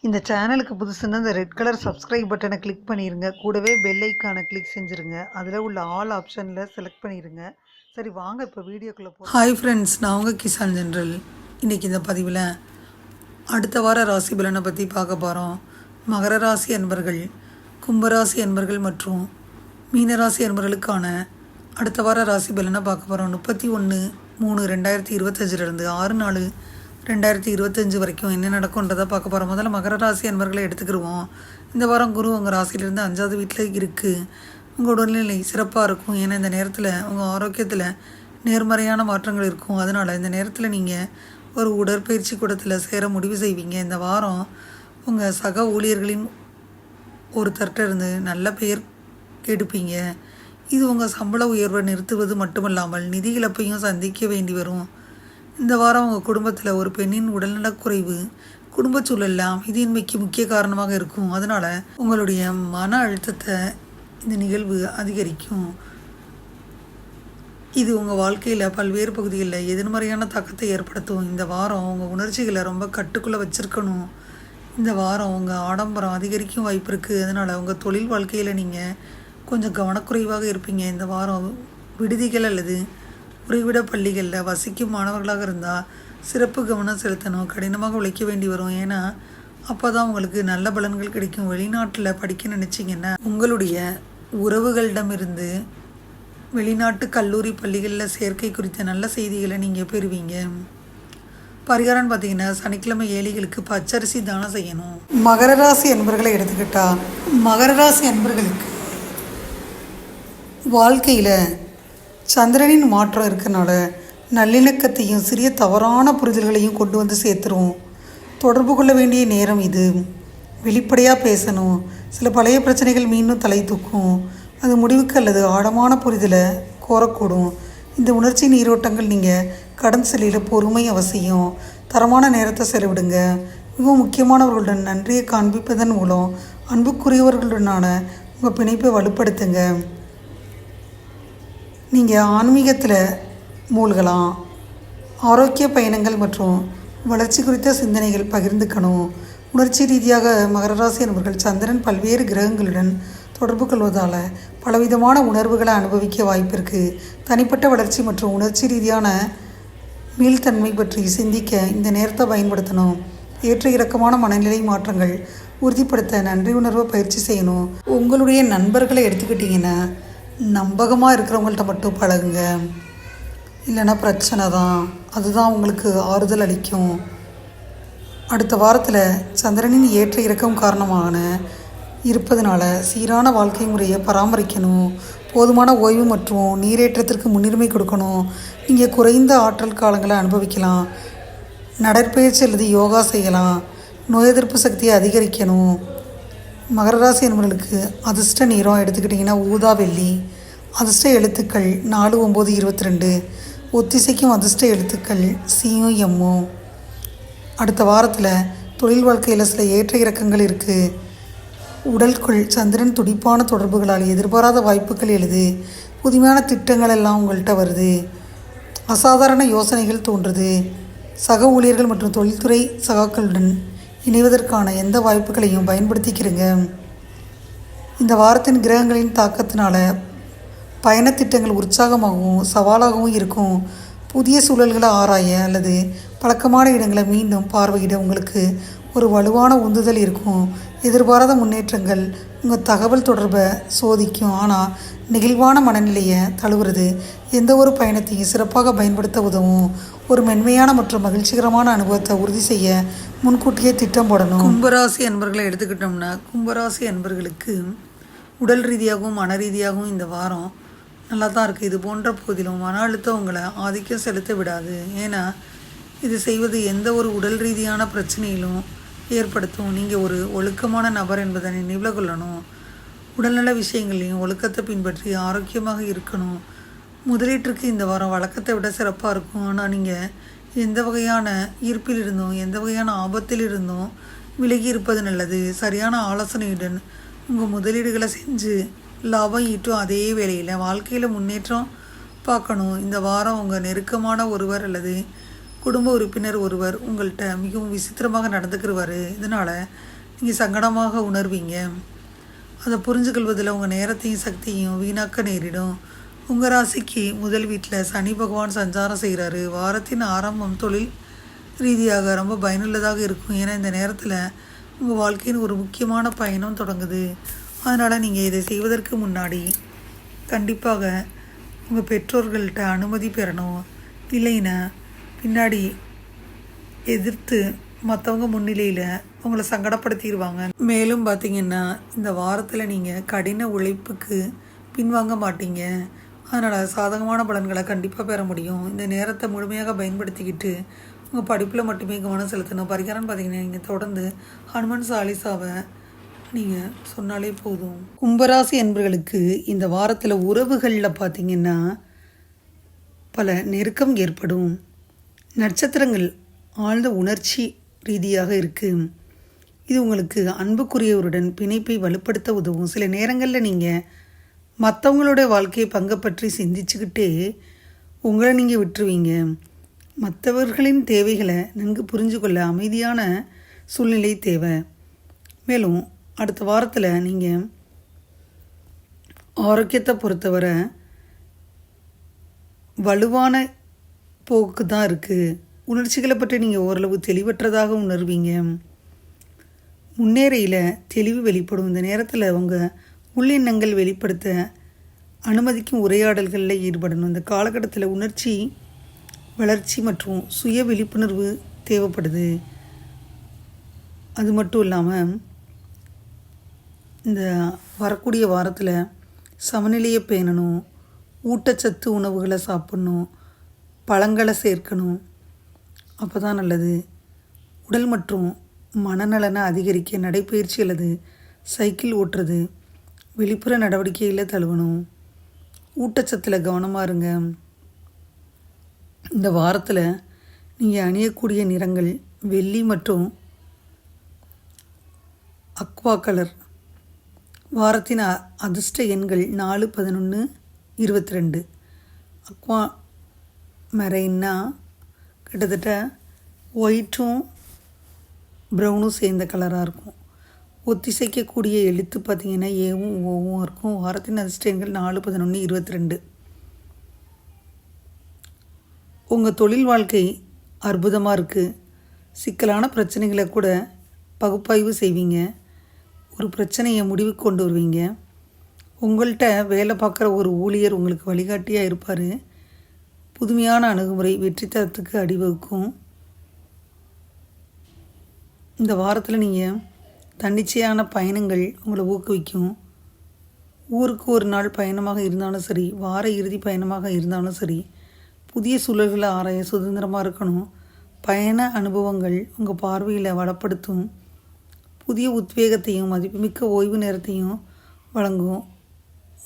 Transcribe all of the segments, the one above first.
இந்த சேனலுக்கு புதுசுன்னா இந்த ரெட் கலர் சப்ஸ்கிரைப் பட்டனை கிளிக் பண்ணிருங்க. கூடவே பெல் ஐக்கானை கிளிக் செஞ்சுருங்க. அதில் உள்ள ஆல் ஆப்ஷனில் செலக்ட் பண்ணிடுங்க. சரி வாங்க இப்போ வீடியோக்குள்ளே போ. ஹாய் ஃப்ரெண்ட்ஸ், நான் உங்கள் கிசான் ஜென்ரல். இன்றைக்கி இந்த பதிவில் அடுத்த வார ராசி பலனை பற்றி பார்க்க போகிறோம். மகர ராசி அன்பர்கள், கும்பராசி அன்பர்கள் மற்றும் மீனராசி அன்பர்களுக்கான அடுத்த வார ராசி பலனை பார்க்க போகிறோம். 31/3/2025 6/4/2025 வரைக்கும் என்ன நடக்கும்ன்றதை பார்க்க போகிறோம். முதல்ல மகர ராசி அன்பர்களை எடுத்துக்கிடுவோம். இந்த வாரம் குரு உங்கள் ராசியிலேருந்து 5வது வீட்டில் இருக்குது. உங்கள் உடல்நிலை சிறப்பாக இருக்கும். ஏன்னா இந்த நேரத்தில் உங்கள் ஆரோக்கியத்தில் நேர்மறையான மாற்றங்கள் இருக்கும். அதனால் இந்த நேரத்தில் நீங்கள் ஒரு உடற்பயிற்சி கூடத்தில் சேர முடிவு செய்வீங்க. இந்த வாரம் உங்கள் சக ஊழியர்களின் ஒருத்தர்கிட்ட இருந்து நல்ல பெயர் எடுப்பீங்க. இது உங்கள் சம்பள உயர்வை நிறுத்துவது மட்டுமல்லாமல் நிதி இழப்பையும் சந்திக்க வேண்டி வரும். இந்த வாரம் உங்கள் குடும்பத்தில் ஒரு பெண்ணின் உடல்நலக்குறைவு குடும்ப சூழலில் அமைதியின்மைக்கு முக்கிய காரணமாக இருக்கும். அதனால் உங்களுடைய மன அழுத்தத்தை இந்த நிகழ்வு அதிகரிக்கும். இது உங்கள் வாழ்க்கையில் பல்வேறு பகுதிகளில் எதிர்மறையான தாக்கத்தை ஏற்படுத்தும். இந்த வாரம் உங்கள் உணர்ச்சிகளை ரொம்ப கட்டுக்குள்ளே வச்சுருக்கணும். இந்த வாரம் உங்கள் ஆடம்பரம் அதிகரிக்கும் வாய்ப்பு இருக்குது. அதனால் உங்கள் தொழில் வாழ்க்கையில் நீங்கள் கொஞ்சம் கவனக்குறைவாக இருப்பீங்க. இந்த வாரம் விடுதிகள் அல்லது உறைவிட பள்ளிகளில் வசிக்கும் மாணவர்களாக இருந்தால் சிறப்பு கவனம் செலுத்தணும். கடினமாக உழைக்க வேண்டி வரும். ஏன்னா அப்போ தான் உங்களுக்கு நல்ல பலன்கள் கிடைக்கும். வெளிநாட்டில் படிக்க நினச்சிங்கன்னா உங்களுடைய உறவுகளிடமிருந்து வெளிநாட்டு கல்லூரி பள்ளிகளில் சேர்க்கை குறித்த நல்ல செய்திகளை நீங்கள் பெறுவீங்க. பரிகாரம்னு பார்த்தீங்கன்னா சனிக்கிழமை ஏழைகளுக்கு பச்சரிசி தானம் செய்யணும். மகர ராசி அன்பர்களை எடுத்துக்கிட்டால் மகர ராசி அன்பர்களுக்கு வாழ்க்கையில் சந்திரனின் மாற்றம் இருக்கனால நல்லிணக்கத்தையும் சிறிய தவறான புரிதல்களையும் கொண்டு வந்து சேர்த்துரும். தொடர்பு கொள்ள வேண்டிய நேரம் இது. வெளிப்படையாக பேசணும். சில பழைய பிரச்சனைகள் மீண்டும் தலை தூக்கும். அது முடிவுக்கு அல்லது ஆழமான புரிதலை கோரக்கூடும். இந்த உணர்ச்சி நீரோட்டங்கள் நீங்கள் கடன் செல்லியில் பொறுமை அவசியம். தரமான நேரத்தை செலவிடுங்க. மிகவும் முக்கியமானவர்களுடன் நன்றியை காண்பிப்பதன் மூலம் அன்புக்குரியவர்களுடனான உங்கள் பிணைப்பை வலுப்படுத்துங்க. நீங்கள் ஆன்மீகத்தில் மூழ்கலாம். ஆரோக்கிய பயணங்கள் மற்றும் வளர்ச்சி குறித்த சிந்தனைகள் பகிர்ந்துக்கணும். உணர்ச்சி ரீதியாக மகர ராசி என்பவர்கள் சந்திரன் பல்வேறு கிரகங்களுடன் தொடர்பு கொள்வதால் பலவிதமான உணர்வுகளை அனுபவிக்க வாய்ப்பு இருக்குது. தனிப்பட்ட வளர்ச்சி மற்றும் உணர்ச்சி ரீதியான மீள்தன்மை பற்றி சிந்திக்க இந்த நேரத்தை பயன்படுத்தணும். ஏற்ற இறக்கமான மனநிலை மாற்றங்கள் உறுதிப்படுத்த நன்றி உணர்வை பயிற்சி செய்யணும். உங்களுடைய நண்பர்களை எடுத்துக்கிட்டிங்கன்னா நம்பகமாக இருக்கிறவங்கள்ட்ட மட்டும் பழகுங்க. இல்லைன்னா பிரச்சனை தான். அதுதான் உங்களுக்கு ஆறுதல் அளிக்கும். அடுத்த வாரத்தில் சந்திரனின் ஏற்ற இறக்கம் காரணமான இருப்பதனால சீரான வாழ்க்கை முறையை பராமரிக்கணும். போதுமான ஓய்வு மற்றும் நீரேற்றத்திற்கு முன்னுரிமை கொடுக்கணும். நீங்கள் குறைந்த ஆற்றல் காலங்களை அனுபவிக்கலாம். நடைப்பயிற்சி அல்லது யோகா செய்யலாம். நோய் எதிர்ப்பு சக்தியை அதிகரிக்கணும். மகர ராசி என்பவர்களுக்கு அதிர்ஷ்ட நிறம் எடுத்துக்கிட்டிங்கன்னா ஊதா வெள்ளி. அதிர்ஷ்ட எழுத்துக்கள் 4, 9, 22. ஒத்திசைக்கும் அதிர்ஷ்ட எழுத்துக்கள் சியும் எம்மும். அடுத்த வாரத்தில் தொழில் வாழ்க்கையில் சில ஏற்ற இறக்கங்கள் இருக்குது. உடலுக்குள் சந்திரன் துடிப்பான தொடர்புகளால் எதிர்பாராத வாய்ப்புகள் எழுது. புதுமையான திட்டங்கள் எல்லாம் உங்கள்கிட்ட வருது. அசாதாரண யோசனைகள் தோன்றுது. சக ஊழியர்கள் மற்றும் தொழில்துறை சகாக்களுடன் இணைவதற்கான எந்த வாய்ப்புகளையும் பயன்படுத்திக்கிறங்க. இந்த வாரத்தின் கிரகங்களின் தாக்கத்தினால பயணத்திட்டங்கள் உற்சாகமாகவும் சவாலாகவும் இருக்கும். புதிய சூழல்களை ஆராய அல்லது பழக்கமான இடங்களை மீண்டும் பார்வையிட உங்களுக்கு ஒரு வலுவான உந்துதல் இருக்கும். எதிர்பாராத முன்னேற்றங்கள் உங்கள் தகவல் தொடர்பை சோதிக்கும். ஆனால் நெகிழ்வான மனநிலையை தழுவுறது எந்த ஒரு பயணத்தையும் சிறப்பாக பயன்படுத்த உதவும். ஒரு மென்மையான மற்றும் மகிழ்ச்சிகரமான அனுபவத்தை உறுதி செய்ய முன்கூட்டியே திட்டம் போடணும். கும்பராசி அன்பர்களை எடுத்துக்கிட்டோம்னா கும்பராசி அன்பர்களுக்கு உடல் ரீதியாகவும் மன ரீதியாகவும் இந்த வாரம் நல்லா தான் இருக்குது. இது போன்ற போதிலும் மன அழுத்தம் உங்களை ஆதிக்கம் செலுத்த விடாது. ஏன்னா இது செய்வது எந்த ஒரு உடல் ரீதியான பிரச்சனையிலும் ஏற்படுத்தும். நீங்கள் ஒரு ஒழுக்கமான நபர் என்பதை நினைவில் கொள்ளணும். உடல்நல விஷயங்களையும் ஒழுக்கத்தை பின்பற்றி ஆரோக்கியமாக இருக்கணும். முதலீட்டிற்கு இந்த வாரம் வழக்கத்தை விட சிறப்பாக இருக்கும். ஆனால் நீங்கள் எந்த வகையான ஈர்ப்பில் இருந்தும் எந்த வகையான ஆபத்தில் இருந்தும் விலகி இருப்பது நல்லது. சரியான ஆலோசனையுடன் உங்கள் முதலீடுகளை செஞ்சு லாபம் ஈட்டும். அதே வேளையில் வாழ்க்கையில் முன்னேற்றம் பார்க்கணும். இந்த வாரம் உங்கள் நெருக்கமான ஒருவர் அல்லது குடும்ப உறுப்பினர் ஒருவர் உங்கள்கிட்ட மிகவும் விசித்திரமாக நடந்துக்கிறவார். இதனால் நீங்கள் சங்கடமாக உணர்வீங்க. அதை புரிஞ்சுக்கொள்வதில் உங்கள் நேரத்தையும் சக்தியும் வீணாக்க நேரிடும். உங்கள் ராசிக்கு முதல் வீட்டில் சனி பகவான் சஞ்சாரம் செய்கிறாரு. வாரத்தின் ஆரம்பம் தொழில் ரீதியாக ரொம்ப பயனுள்ளதாக இருக்கும். ஏன்னா இந்த நேரத்தில் உங்கள் வாழ்க்கையின் ஒரு முக்கியமான பயணம் தொடங்குது. அதனால் நீங்கள் இதை செய்வதற்கு முன்னாடி கண்டிப்பாக உங்கள் பெற்றோர்கள்ட்ட அனுமதி பெறணும். இல்லைன்னா பின்னாடி எதிர்த்து மற்றவங்க முன்னிலையில் உங்களை சங்கடப்படுத்திடுவாங்க. மேலும் பார்த்திங்கன்னா இந்த வாரத்தில் நீங்கள் கடின உழைப்புக்கு பின்வாங்க மாட்டீங்க. அதனால் சாதகமான பலன்களை கண்டிப்பாக பெற முடியும். இந்த நேரத்தை முழுமையாக பயன்படுத்திக்கிட்டு உங்கள் படிப்பில் மட்டுமே கவனம் செலுத்தணும். பரிகாரம்னு பார்த்திங்கன்னா நீங்கள் தொடர்ந்து ஹனுமன் சாலிசாவை நீங்கள் சொன்னாலே போதும். கும்பராசி என்பவர்களுக்கு இந்த வாரத்தில் உறவுகளில் பார்த்திங்கன்னா பல நெருக்கம் ஏற்படும். நட்சத்திரங்கள் ஆழ்ந்த உணர்ச்சி ரீதியாக இருக்குது. இது உங்களுக்கு அன்புக்குரியவருடன் பிணைப்பை வலுப்படுத்த உதவும். சில நேரங்களில் நீங்கள் மற்றவங்களோட வாழ்க்கையை பங்கை பற்றி சிந்திச்சுக்கிட்டே உங்களை நீங்கள் விட்டுருவீங்க. மற்றவர்களின் தேவைகளை நன்கு புரிஞ்சு கொள்ள அமைதியான சூழ்நிலை தேவை. மேலும் அடுத்த வாரத்தில் நீங்கள் ஆரோக்கியத்தை பொறுத்தவரை வலுவான போக்கு தான் இருக்குது. உணர்ச்சிகளை பற்றி நீங்கள் ஓரளவு தெளிவற்றதாக உணர்வீங்க. முன்னேறையில் தெளிவு வெளிப்படும். இந்த நேரத்தில் உங்கள் உள்ளெண்ணங்கள் வெளிப்படுத்த அனுமதிக்கும் உரையாடல்களில் ஈடுபடணும். இந்த காலகட்டத்தில் உணர்ச்சி வளர்ச்சி மற்றும் சுய விழிப்புணர்வு தேவைப்படுது. அது மட்டும் இல்லாமல் இந்த வரக்கூடிய வாரத்தில் சமநிலையை பேணணும். ஊட்டச்சத்து உணவுகளை சாப்பிட்ணும். பழங்களை சேர்க்கணும். அப்போ தான் நல்லது. உடல் மற்றும் மனநலனை அதிகரிக்க நடைப்பயிற்சி அல்லது சைக்கிள் ஓட்டுறது, வெளிப்புற நடவடிக்கையில் தழுவணும். ஊட்டச்சத்தில் கவனமாக இருங்க. இந்த வாரத்தில் நீங்கள் அணியக்கூடிய நிறங்கள் வெள்ளி மற்றும் அக்வா கலர். வாரத்தின் அதிர்ஷ்ட எண்கள் 4, 11, 22. அக்வா மெரைன்னா கிட்டத்தட்ட ஒயிட்டும் ப்ரௌனும் சேர்ந்த கலராக இருக்கும். ஒத்திசைக்கக்கூடிய எழுத்து பார்த்திங்கன்னா ஏவும் ஓவும் இருக்கும். வாரத்தின் அதிர்ஷ்ட எண்கள் 4, 11, 22. உங்கள் தொழில் வாழ்க்கை அற்புதமாக இருக்குது. சிக்கலான பிரச்சனைகளை கூட பகுப்பாய்வு செய்வீங்க. ஒரு பிரச்சனையை முடிவுக்கு கொண்டு வருவீங்க. உங்கள்கிட்ட வேலை பார்க்குற ஒரு ஊழியர் உங்களுக்கு வழிகாட்டியாக இருப்பார். புதுமையான அணுகுமுறை வெற்றி தரத்துக்கு அடிவகுக்கும். இந்த வாரத்தில் நீங்கள் தன்னிச்சையான பயணங்கள் உங்களை ஊக்குவிக்கும். ஊருக்கு ஒரு நாள் பயணமாக இருந்தாலும் சரி, வார இறுதி பயணமாக இருந்தாலும் சரி, புதிய சூழல்களை ஆராய சுதந்திரமாக இருக்கணும். பயண அனுபவங்கள் உங்கள் பார்வையில் வளப்படுத்தும். புதிய உத்வேகத்தையும் மதிப்புமிக்க ஓய்வு நேரத்தையும் வழங்கும்.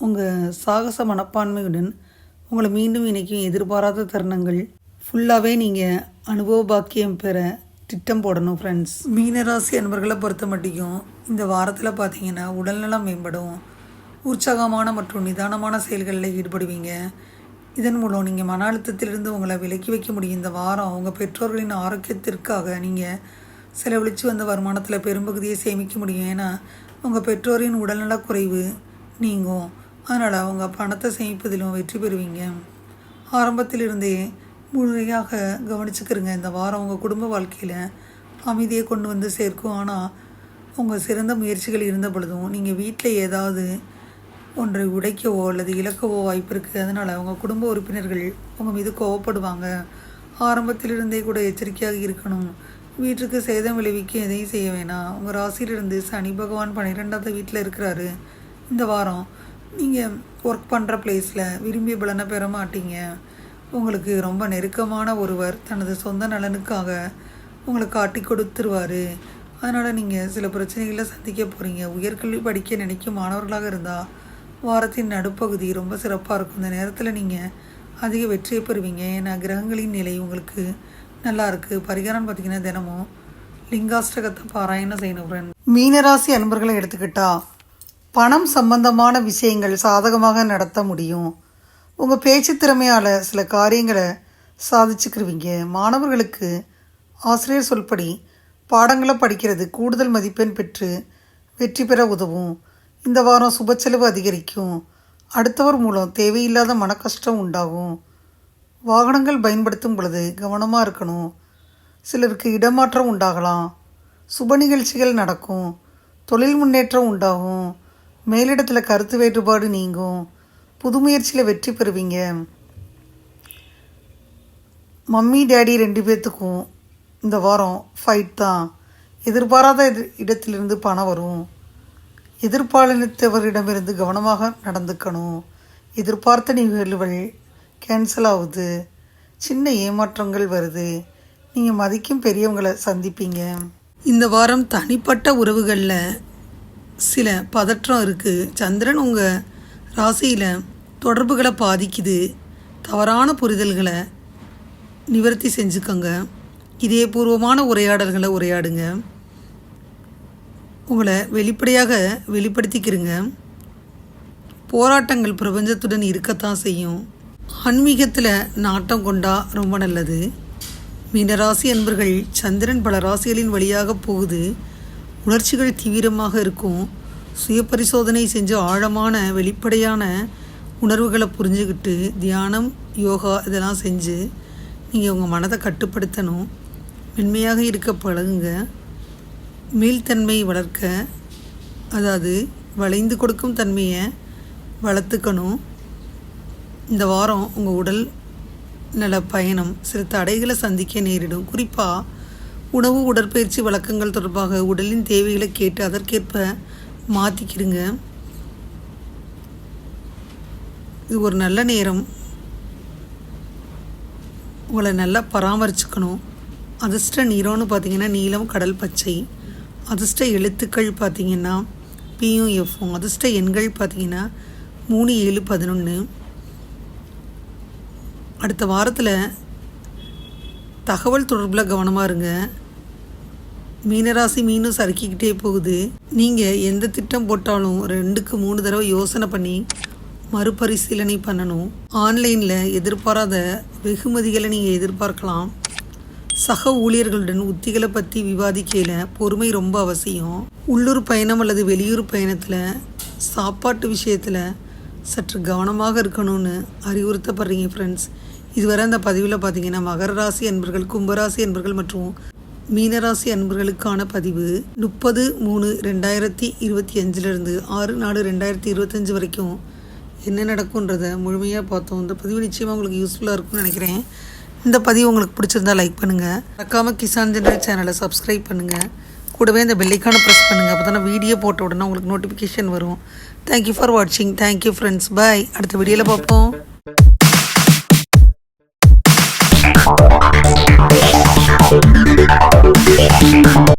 உங்கள் சாகச மனப்பான்மையுடன் உங்களை மீண்டும் இன்றைக்கும் எதிர்பாராத தருணங்கள் ஃபுல்லாகவே நீங்கள் அனுபவ பாக்கியம் பெற திட்டம் போடணும். ஃப்ரெண்ட்ஸ், மீனராசி அன்பர்களை பொறுத்த மட்டும் இந்த வாரத்தில் பார்த்தீங்கன்னா உடல்நலம் மேம்படும். உற்சாகமான மற்றும் நிதானமான செயல்களில் ஈடுபடுவீங்க. இதன் மூலம் நீங்கள் மன அழுத்தத்திலிருந்து உங்களை விலக்கி வைக்க முடியும். இந்த வாரம் உங்கள் பெற்றோர்களின் ஆரோக்கியத்திற்காக நீங்கள் செலவழித்து வந்த வருமானத்தில் பெரும்பகுதியை சேமிக்க முடியும். ஏன்னா உங்கள் பெற்றோரின் உடல்நலக் குறைவு நீங்கும். அதனால் அவங்க பணத்தை சேமிப்பதிலும் வெற்றி பெறுவீங்க. ஆரம்பத்திலிருந்தே முழுமையாக கவனிச்சுக்கிறங்க. இந்த வாரம் உங்கள் குடும்ப வாழ்க்கையில் அமைதியை கொண்டு வந்து சேர்க்கும். ஆனால் உங்கள் சிறந்த முயற்சிகள் இருந்த பொழுதும் நீங்கள் வீட்டில் ஏதாவது ஒன்றை உடைக்கவோ அல்லது இழக்கவோ வாய்ப்பு இருக்குது. அதனால் உங்கள் குடும்ப உறுப்பினர்கள் உங்கள் மீது கோவப்படுவாங்க. ஆரம்பத்திலிருந்தே கூட எச்சரிக்கையாக இருக்கணும். வீட்டுக்கு சேதம் விளைவிக்க எதையும் செய்ய வேணாம். உங்கள் ராசியிலிருந்து சனி பகவான் 12வது வீட்டில் இருக்கிறாரு. இந்த வாரம் நீங்கள் ஒர்க் பண்ணுற பிளேஸில் விரும்பிய பலனை பெற மாட்டீங்க. உங்களுக்கு ரொம்ப நெருக்கமான ஒருவர் தனது சொந்த நலனுக்காக உங்களை காட்டி கொடுத்துருவார். அதனால் நீங்கள் சில பிரச்சனைகளை சந்திக்க போகிறீங்க. உயர்கல்வி படிக்க நினைக்கும் மாணவர்களாக இருந்தால் வாரத்தின் நடுப்பகுதி ரொம்ப சிறப்பாக இருக்கும். இந்த நேரத்தில் நீங்கள் அதிக வெற்றியை பெறுவீங்க. ஏன்னா கிரகங்களின் நிலை உங்களுக்கு நல்லா இருக்குது. பரிகாரம் பார்த்திங்கன்னா தினமும் லிங்காஷ்டகத்தை பாராயணம் செய்யணும். ஃப்ரெண்ட், மீனராசி அன்பர்களை எடுத்துக்கிட்டா பணம் சம்பந்தமான விஷயங்கள் சாதகமாக நடத்த முடியும். உங்கள் பேச்சு திறமையால் சில காரியங்களை சாதிச்சுக்கிருவீங்க. மாணவர்களுக்கு ஆசிரியர் சொல்படி பாடங்களை படிக்கிறது கூடுதல் மதிப்பெண் பெற்று வெற்றி பெற உதவும். இந்த வாரம் சுபச்செலவு அதிகரிக்கும். அடுத்தவர் மூலம் தேவையில்லாத மனக்கஷ்டம் உண்டாகும். வாகனங்கள் பயன்படுத்தும் பொழுது கவனமாக இருக்கணும். சிலருக்கு இடமாற்றம் உண்டாகலாம். சுப நிகழ்ச்சிகள் நடக்கும். தொழில் முன்னேற்றம் உண்டாகும். மேலிடத்தில் கருத்து வேறுபாடு நீங்கும். புது முயற்சியில் வெற்றி பெறுவீங்க. மம்மி டேடி 2 பேர்த்துக்கும் இந்த வாரம் ஃபைட் தான். எதிர்பாராத இடத்திலிருந்து பணம் வரும். எதிர்பாலினத்தவரிடமிருந்து கவனமாக நடந்துக்கணும். எதிர்பார்த்த நிகழ்வுகள் கேன்சல் ஆகுது. சின்ன ஏமாற்றங்கள் வருது. நீங்கள் மதிக்கும் பெரியவங்களை சந்திப்பீங்க. இந்த வாரம் தனிப்பட்ட உறவுகளில் சில பதற்றம் இருக்குது. சந்திரன் உங்கள் ராசியில் தொடர்புகளை பாதிக்குது. தவறான புரிதல்களை நிவர்த்தி செஞ்சுக்கோங்க. இதயபூர்வமான உரையாடல்களை உரையாடுங்க. உங்களை வெளிப்படையாக வெளிப்படுத்திக்கிறங்க. போராட்டங்கள் பிரபஞ்சத்துடன் இருக்கத்தான் செய்யும். ஆன்மீகத்தில் நாட்டம் கொண்டா ரொம்ப நல்லது. மீனராசி அன்பர்கள், சந்திரன் பல ராசிகளின் வழியாக போகுது. உணர்ச்சிகள் தீவிரமாக இருக்கும். சுய பரிசோதனை செஞ்சு ஆழமான வெளிப்படையான உணர்வுகளை புரிஞ்சுக்கிட்டு தியானம், யோகா இதெல்லாம் செஞ்சு நீங்கள் உங்கள் மனதை கட்டுப்படுத்தணும். மென்மையாக இருக்க பழகுங்க. மீள்தன்மை வளர்க்க, அதாவது வளைந்து கொடுக்கும் தன்மையை வளர்த்துக்கணும். இந்த வாரம் உங்கள் உடல் நல பயணம் சில தடைகளை சந்திக்க நேரிடும். குறிப்பாக உணவு, உடற்பயிற்சி வழக்கங்கள் தொடர்பாக உடலின் தேவைகளை கேட்டு அதற்கேற்ப மாற்றிக்கிடுங்க. இது ஒரு நல்ல நேரம். உங்களை நல்லா பராமரிச்சுக்கணும். அதிர்ஷ்ட நிறம்னு பார்த்தீங்கன்னா நீலம், கடல் பச்சை. அதிர்ஷ்ட எழுத்துக்கள் பார்த்தீங்கன்னா பியும் எஃப்பும். அதிர்ஷ்ட எண்கள் பார்த்தீங்கன்னா 3, 7, 11. அடுத்த வாரத்தில் தகவல் தொடர்பில் கவனமாக இருங்க. மீனராசி மீனும் சறுக்கிக்கிட்டே போகுது. நீங்கள் எந்த திட்டம் போட்டாலும் 2க்கு 3 தடவை யோசனை பண்ணி மறுபரிசீலனை பண்ணணும். ஆன்லைனில் எதிர்பாராத வெகுமதிகளை நீங்கள் எதிர்பார்க்கலாம். சக ஊழியர்களுடன் உத்திகளை பற்றி விவாதிக்கையில் பொறுமை ரொம்ப அவசியம். உள்ளூர் பயணம் அல்லது வெளியூர் பயணத்தில் சாப்பாட்டு விஷயத்தில் சற்று கவனமாக இருக்கணும்னு அறிவுறுத்தப்படுறீங்க ஃப்ரெண்ட்ஸ். இதுவரை அந்த பதிவில் பார்த்தீங்கன்னா மகர ராசி அன்பர்கள், கும்பராசி அன்பர்கள் மற்றும் மீனராசி அன்பர்களுக்கான பதிவு 30/3/2025 6/4/2025 வரைக்கும் என்ன நடக்கும்ன்றதை முழுமையாக பார்த்தோம். இந்த பதிவு நிச்சயமாக உங்களுக்கு யூஸ்ஃபுல்லாக இருக்கும்னு நினைக்கிறேன். இந்த பதிவு உங்களுக்கு பிடிச்சிருந்தா லைக் பண்ணுங்கள். மறக்காமல் கிசான் ஜெனரல் சேனலை சப்ஸ்கிரைப் பண்ணுங்கள். கூடவே இந்த பெல்லைக்கான ப்ரெஸ் பண்ணுங்கள். அப்போ தானே வீடியோ போட்ட உடனே உங்களுக்கு நோட்டிஃபிகேஷன் வரும். தேங்க்யூ ஃபார் வாட்சிங். Thank you friends. பாய். அடுத்த வீடியோவில் பார்ப்போம்.